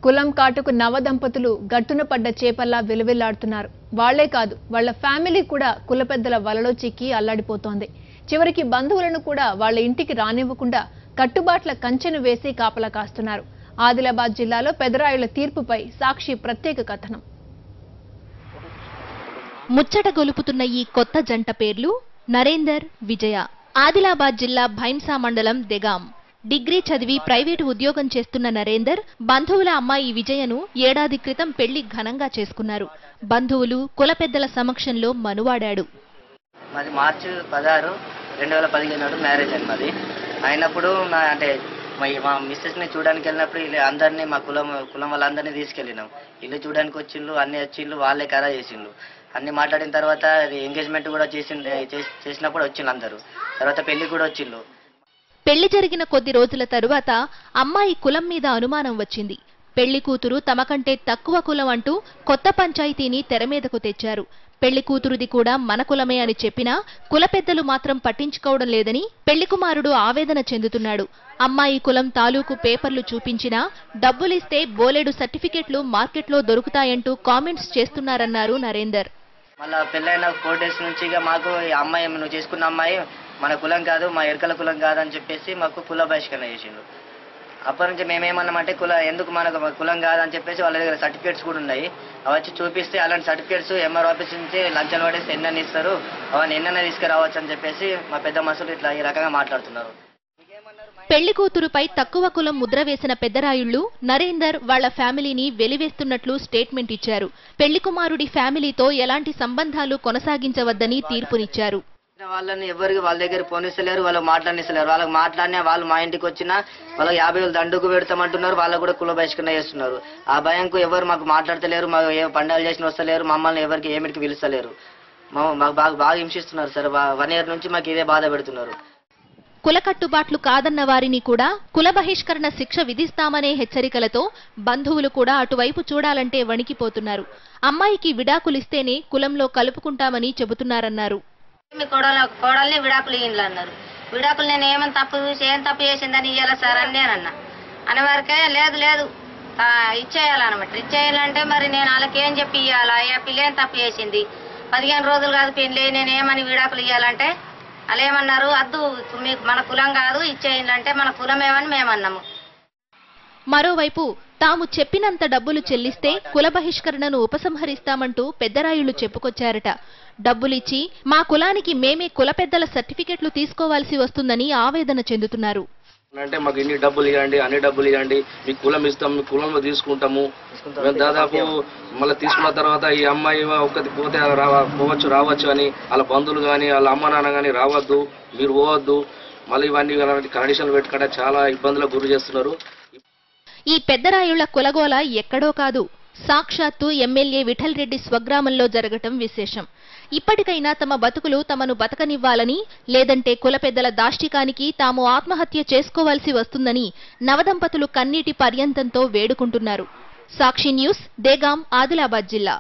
కులం కాటుకు నవ దంపతులు గట్టున పడ్డ చేపల్లా వెలువెల్లాడుతున్నారు. వాళ్లే కాదు, వాళ్ళ ఫ్యామిలీ కూడా కుల పెద్దల వలలో చిక్కి అల్లాడిపోతోంది. చివరికి బంధువులను కూడా వాళ్ళ ఇంటికి రానివ్వకుండా కట్టుబాట్ల కంచెను వేసి కాపలా కాస్తున్నారు. ఆదిలాబాద్ జిల్లాలో పెదరాయుళ్ల తీర్పుపై సాక్షి ప్రత్యేక కథనం. ముచ్చట గొలుపుతున్న ఈ కొత్త జంట పేర్లు నరేందర్, విజయ. ఆదిలాబాద్ జిల్లా భైంసా మండలం దెగాం. డిగ్రీ చదివి ప్రైవేటు ఉద్యోగం చేస్తున్న నరేందర్ బంధువుల అమ్మాయి విజయను ఏడాది క్రితం పెళ్లి ఘనంగా చేసుకున్నారు. బంధువులు, కుల పెద్దల సమక్షంలో మనువాడాడు. మాది మార్చి 16, 2015 మ్యారేజ్ అండి మాది. అయినప్పుడు మా మిస్సెస్ని చూడడానికి వెళ్ళినప్పుడు అందరినీ మా కులం వాళ్ళందరినీ తీసుకెళ్ళినాం. ఇల్లు చూడడానికి వచ్చిండ్రు, అన్ని వచ్చిండ్రు, వాళ్ళే కరా చేసిండ్రు. అన్ని మాట్లాడిన తర్వాత ఎంగేజ్మెంట్ కూడా చేసినప్పుడు వచ్చిండ్రు అందరూ. తర్వాత పెళ్లి కూడా వచ్చిండ్రు. పెళ్లి జరిగిన కొద్ది రోజుల తరువాత అమ్మాయి కులం మీద అనుమానం వచ్చింది. పెళ్లి కూతురు తమకంటే తక్కువ కులం అంటూ కొత్త పంచాయతీని తెరమీదకు తెచ్చారు. పెళ్లి కూతురుది కూడా మన కులమే అని చెప్పినా కుల పెద్దలు మాత్రం పట్టించుకోవడం లేదని పెళ్లి కుమారుడు ఆవేదన చెందుతున్నాడు. అమ్మాయి కులం తాలూకు పేపర్లు చూపించినా డబ్బులిస్తే బోలెడు సర్టిఫికెట్లు మార్కెట్లో దొరుకుతాయంటూ కామెంట్స్ చేస్తున్నారన్నారు నరేందర్. మళ్ళీ పెళ్ళైన 4 days నుంచి మాకు అమ్మాయి, నువ్వు చేసుకున్న అమ్మాయి మన కులం కాదు, మా ఎరకల కులం కాదని చెప్పేసి మాకు కుల బహిష్కరణ చేసిండు. అప్పటి నుంచి మేమేమన్నామంటే ఎందుకు మనకు కులం కాదని చెప్పేసి వాళ్ళ దగ్గర సర్టిఫికేట్స్ కూడా ఉన్నాయి. అవి వచ్చి చూపిస్తే అలాంటి సర్టిఫికేట్స్ ఎంఆర్ ఆఫీస్ నుంచి లంచాలు పడేసి ఎన్నని ఇస్తారు, అవన్నీ ఎన్నైనా తీసుకురావచ్చు అని చెప్పేసి మా పెద్ద మనుషులు ఇట్లా ఈ రకంగా మాట్లాడుతున్నారు. పెళ్లి కూతురుపై తక్కువ కులం ముద్ర వేసిన పెద్దరాయుళ్లు నరేందర్ వాళ్ల ఫ్యామిలీని వెలివేస్తున్నట్లు స్టేట్మెంట్ ఇచ్చారు. పెళ్లి కుమారుడి ఫ్యామిలీతో ఎలాంటి సంబంధాలు కొనసాగించవద్దని తీర్పునిచ్చారు. వాళ్ళని ఎవరికి వాళ్ళ దగ్గర పోనిస్తలేరు, వాళ్ళకి మాట్లాడిస్తలేరు. వాళ్ళకి మాట్లాడినా వాళ్ళు మా ఇంటికి వచ్చినా వాళ్ళకి 50,000 దండుకు పెడతామంటున్నారు. వాళ్ళకు కూడా కుల బహిష్కరణ చేస్తున్నారు. ఆ భయంకు ఎవరు మాకు మాట్లాడతలేరు, మాకు ఏ పండుగలు చేసిన వస్తలేరు, మమ్మల్ని ఎవరికి ఏమిటికి పిలుస్తలేరు. మాకు బాగా హింసిస్తున్నారు సార్. 1 year నుంచి మాకు ఇదే బాధ పెడుతున్నారు. కుల కట్టుబాట్లు కాదన్న వారిని కూడా కుల బహిష్కరణ శిక్ష విధిస్తామనే హెచ్చరికలతో బంధువులు కూడా అటువైపు చూడాలంటే వణికిపోతున్నారు. అమ్మాయికి విడాకులిస్తేనే కులంలో కలుపుకుంటామని చెబుతున్నారన్నారు. మీ కోడల్ని విడాకులు ఇయ్యండి అన్నారు. విడాకులు నేను ఏం తప్పు చేసిందని ఇయ్యాలా సార్ అని నేనన్నా. అనేవరకే లేదు ఇచ్చేయాలన్నమాట. ఇచ్చేయాలంటే మరి నేను వాళ్ళకి ఏం చెప్పి ఇవ్వాలా? ఏ పిల్ల ఏం తప్పు చేసింది, 15 రోజులు కాదు పెళ్ళి, నేనేమని విడాకులు ఇవ్వాలంటే వాళ్ళు ఏమన్నారు, అద్దు మీకు మన కులం కాదు ఇచ్చేయాలంటే మన కులమేమని మేమన్నాము. మరోవైపు తాము చెప్పినంత డబ్బులు చెల్లిస్తే కుల బహిష్కరణను ఉపసంహరిస్తామంటూ పెద్దరాయుళ్లు చెప్పుకొచ్చారట. డబ్బులిచ్చి మా కులానికి మేమే కుల పెద్దల సర్టిఫికెట్లు తీసుకోవాల్సి వస్తుందని ఆవేదన చెందుతున్నారు. అంటే మాకు ఇన్ని డబ్బులు ఇవ్వండి, అన్ని డబ్బులు ఇవ్వండి, మీకు కులం ఇస్తాం, మీ కులంలో తీసుకుంటాము. దాదాపు మళ్ళీ తీసుకున్న తర్వాత ఈ అమ్మాయి ఒక్కటి పోతే రావచ్చు అని వాళ్ళ బంధువులు కానీ వాళ్ళ అమ్మ నాన్న కానీ రావద్దు, మీరు పోవద్దు, మళ్ళీ ఇవన్నీ కండిషన్లు పెట్టుకుంటే చాలా ఇబ్బందులకు గురి చేస్తున్నారు. ఈ పెద్దరాయుళ్ల కులగోల ఎక్కడో కాదు, సాక్షాత్తు ఎమ్మెల్యే విఠల్ రెడ్డి స్వగ్రామంలో జరగటం విశేషం. ఇప్పటికైనా తమ బతుకులు తమను బతకనివ్వాలని, లేదంటే కుల పెద్దల దాష్టికానికి తాము ఆత్మహత్య చేసుకోవాల్సి వస్తుందని నవదంపతులు కన్నీటి పర్యంతంతో వేడుకుంటున్నారు. సాక్షి న్యూస్, దెగాం, ఆదిలాబాద్ జిల్లా.